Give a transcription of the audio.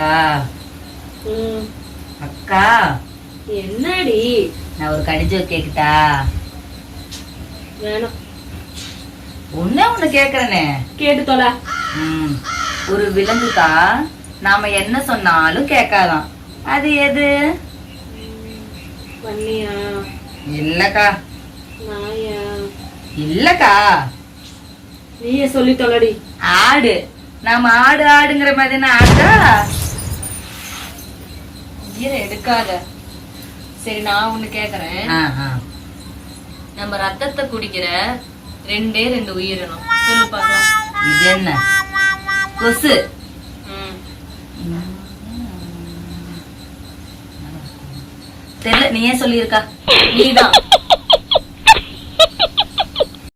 அக்கா அக்கா என்னடி? நான் ஒரு கடிஜோ கேக்குட்டா? வேணும். ஒண்ணு கேக்குறேனே, கேட்டு தொலை. ஒரு விலங்குக்கா நாம என்ன சொன்னாலும் கேட்காதான், அது எது? பன்னியா? இல்லக்கா. நாயா? இல்லக்கா. நீயே சொல்லி தொலைடி. ஆடு. நாம ஆடு ஆடுங்கிற மாதிரி என்ன ஆடா? எடுக்காத. சரி, நான் ஒண்ணு கேக்குறேன். நம்ம ரத்தத்தை குடிக்கிற 2 உயிரினம் சொல்லு பாக்கலாம். இது என்ன? கொசு. தெரியல, நீயே சொல்லியிருக்கா. நீதான்.